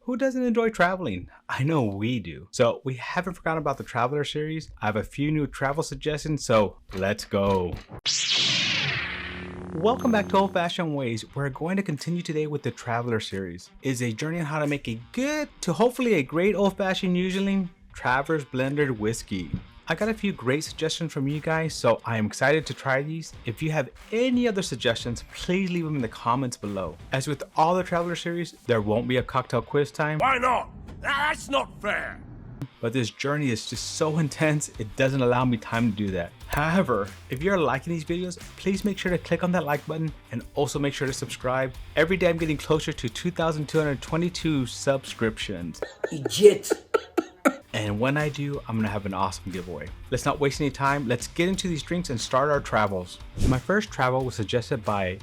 Who doesn't enjoy traveling? I know we do. So we haven't forgotten about the Traveller series. I have a few new travel suggestions, so let's go. Welcome back to Old Fashioned Ways. We're going to continue today with the Traveller series. It's a journey on how to make a good to hopefully a great old fashioned Using Traveller's blended whiskey. I got a few great suggestions from you guys, so I am excited to try these. If you have any other suggestions, please leave them in the comments below. As with all the Traveller series, there won't be a cocktail quiz time. Why not? That's not fair. But this journey is just so intense, it doesn't allow me time to do that. However, if you're liking these videos, please make sure to click on that like button and also make sure to subscribe. Every day I'm getting closer to 2,222 subscriptions. Idiot. And when I do, I'm gonna have an awesome giveaway. Let's not waste any time. Let's get into these drinks and start our travels. My first travel was suggested by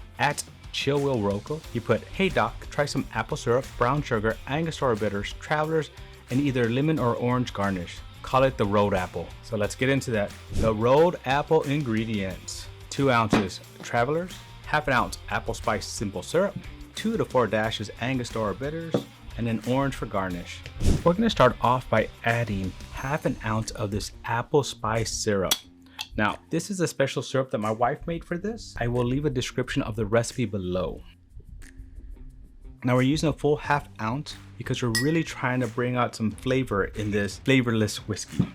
@ChillWillRocco. He put, "Hey doc, try some apple syrup, brown sugar, Angostura bitters, Travelers, and either lemon or orange garnish. Call it the road apple." So let's get into that. The road apple ingredients: 2 ounces Travelers, ½ ounce apple spice simple syrup, 2 to 4 dashes Angostura bitters, and an orange for garnish. We're gonna start off by adding ½ ounce of this apple spice syrup. Now, this is a special syrup that my wife made for this. I will leave a description of the recipe below. Now we're using a full ½ ounce because we're really trying to bring out some flavor in this flavorless whiskey.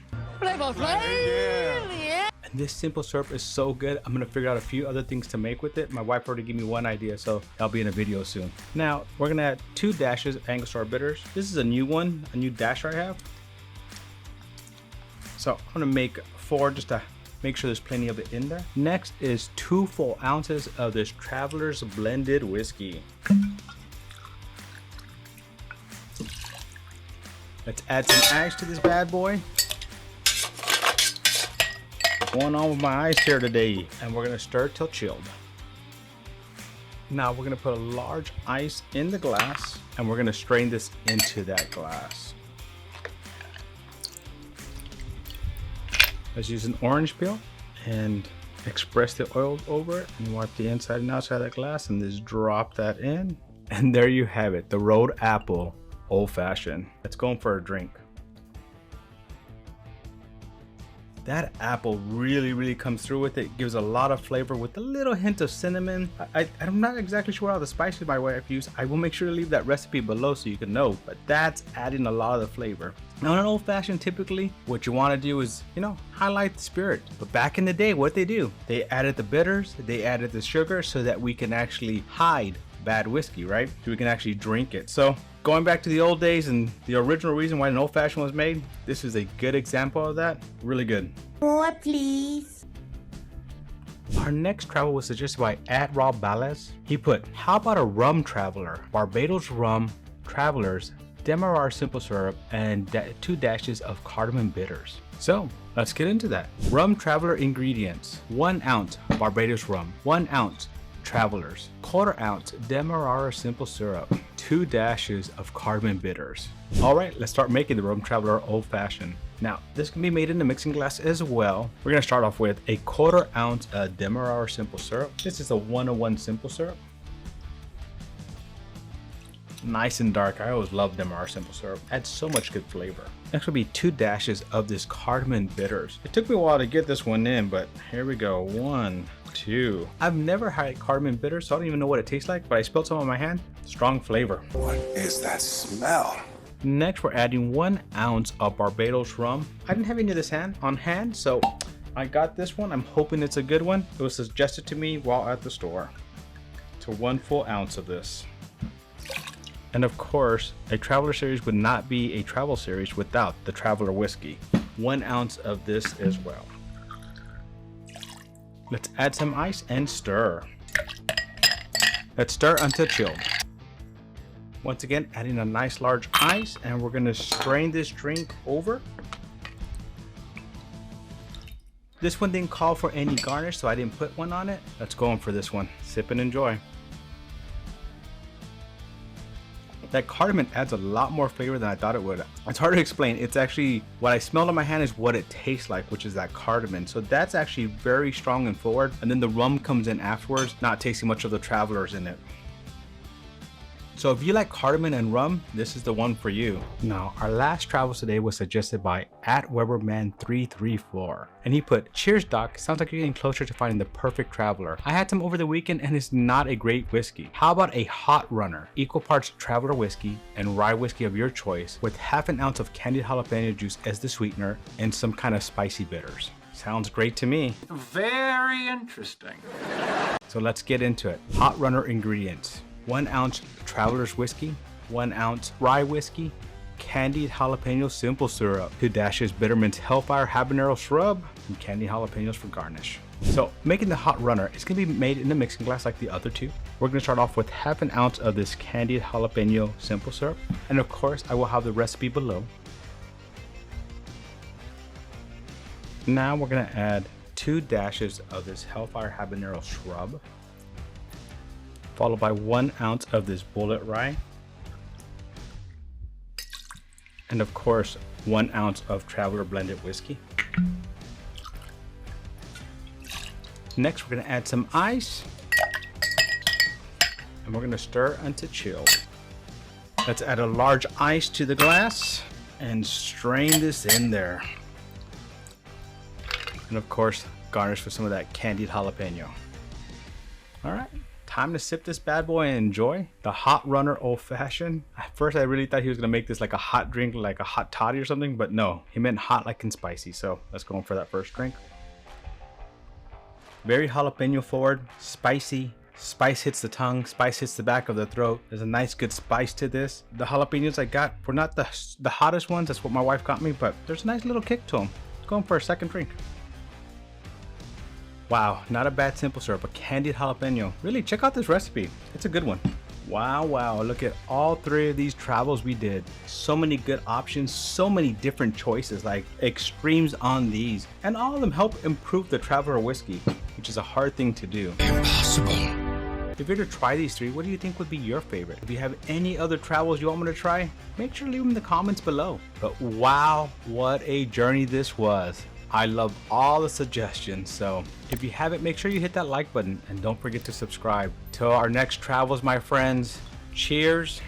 And this simple syrup is so good. I'm gonna figure out a few other things to make with it. My wife already gave me one idea, so that'll be in a video soon. Now we're gonna add 2 dashes Angostura bitters. This is a new one, a new dasher I have. So I'm gonna make 4 just to make sure there's plenty of it in there. Next is 2 full ounces of this Traveller's blended whiskey. Let's add some ice to this bad boy. What's going on with my ice here today? And we're gonna stir till chilled. Now we're gonna put a large ice in the glass and we're gonna strain this into that glass. Let's use an orange peel and express the oil over it and wipe the inside and outside of that glass and just drop that in. And there you have it, the road apple old fashioned. Let's go in for a drink. That apple really comes through with it. Gives a lot of flavor with a little hint of cinnamon. I'm not exactly sure how the spices my wife used. I will make sure to leave that recipe below so you can know, but that's adding a lot of the flavor. Now in an old fashioned, typically what you want to do is, highlight the spirit. But back in the day, what they do, they added the bitters, they added the sugar so that we can actually hide bad whiskey, right? So we can actually drink it. So going back to the old days and the original reason why an old fashioned was made, this is a good example of that. Really good. More, please. Our next travel was suggested by @RobBallas. He put, "How about a rum traveler? Barbados rum, Travelers, Demerara simple syrup, and 2 dashes of cardamom bitters." So let's get into that. Rum Traveller ingredients: 1 ounce Barbados rum, 1 ounce Travelers, 1/4 ounce Demerara simple syrup, 2 dashes of cardamom bitters. All right, let's start making the Rum Traveller old fashioned. Now, this can be made in a mixing glass as well. We're gonna start off with a 1/4 ounce Demerara simple syrup. This is a 101 simple syrup. Nice and dark. I always love Demerara simple syrup. Adds so much good flavor. Next will be 2 dashes of this cardamom bitters. It took me a while to get this one in, but here we go. 1, 2. I've never had cardamom bitters, so I don't even know what it tastes like, but I spilled some on my hand. Strong flavor. What is that smell? Next, we're adding 1 ounce of Barbados rum. I didn't have any of this on hand, so I got this one. I'm hoping it's a good one. It was suggested to me while at the store. So 1 full ounce of this. And of course, a Traveller series would not be a travel series without the Traveller whiskey. 1 ounce of this as well. Let's add some ice and stir. Let's stir until chilled. Once again, adding a nice large ice, and we're gonna strain this drink over. This one didn't call for any garnish, so I didn't put one on it. Let's go in for this one. Sip and enjoy. That cardamom adds a lot more flavor than I thought it would. It's hard to explain. It's actually, what I smelled on my hand is what it tastes like, which is that cardamom. So that's actually very strong and forward. And then the rum comes in afterwards, not tasting much of the Travelers in it. So if you like cardamom and rum, this is the one for you. Now, our last travel today was suggested by @Weberman334. And he put, cheers doc, sounds like you're getting closer to finding the perfect traveler. I had some over the weekend and it's not a great whiskey. How about a hot runner? Equal parts traveler whiskey and rye whiskey of your choice with half an ounce of candied jalapeno juice as the sweetener and some kind of spicy bitters. Sounds great to me. Very interesting. So let's get into it. Hot runner ingredients. 1 ounce Traveler's whiskey, 1 ounce rye whiskey, candied jalapeno simple syrup, 2 dashes Bittermint's Hellfire habanero shrub, and candied jalapenos for garnish. So making the hot runner is going to be made in a mixing glass like the other two. We're going to start off with half an ounce of this candied jalapeno simple syrup, and of course I will have the recipe below. Now we're going to add 2 dashes of this Hellfire habanero shrub, followed by 1 ounce of this bullet rye, and of course 1 ounce of Traveler blended whiskey. Next we're going to add some ice, and we're going to stir until chill. Let's add a large ice to the glass and strain this in there, and of course garnish with some of that candied jalapeno. All right, time to sip this bad boy and enjoy the hot runner old fashioned. At first I really thought he was gonna make this like a hot drink, like a hot toddy or something, but no, he meant hot like in spicy. So let's go in for that first drink. Very jalapeno forward, spicy. Spice hits the tongue, spice hits the back of the throat. There's a nice good spice to this. The jalapenos I got were not the hottest ones, that's what my wife got me, but there's a nice little kick to them. Going for a second drink. Wow, not a bad simple syrup, a candied jalapeno. Really, check out this recipe. It's a good one. Wow, look at all 3 of these travels we did. So many good options, so many different choices, like extremes on these. And all of them help improve the Traveler whiskey, which is a hard thing to do. Impossible. If you're to try these 3, what do you think would be your favorite? If you have any other travels you want me to try, make sure to leave them in the comments below. But wow, what a journey this was. I love all the suggestions, so if you haven't, make sure you hit that like button and don't forget to subscribe. Till our next travels, my friends, cheers.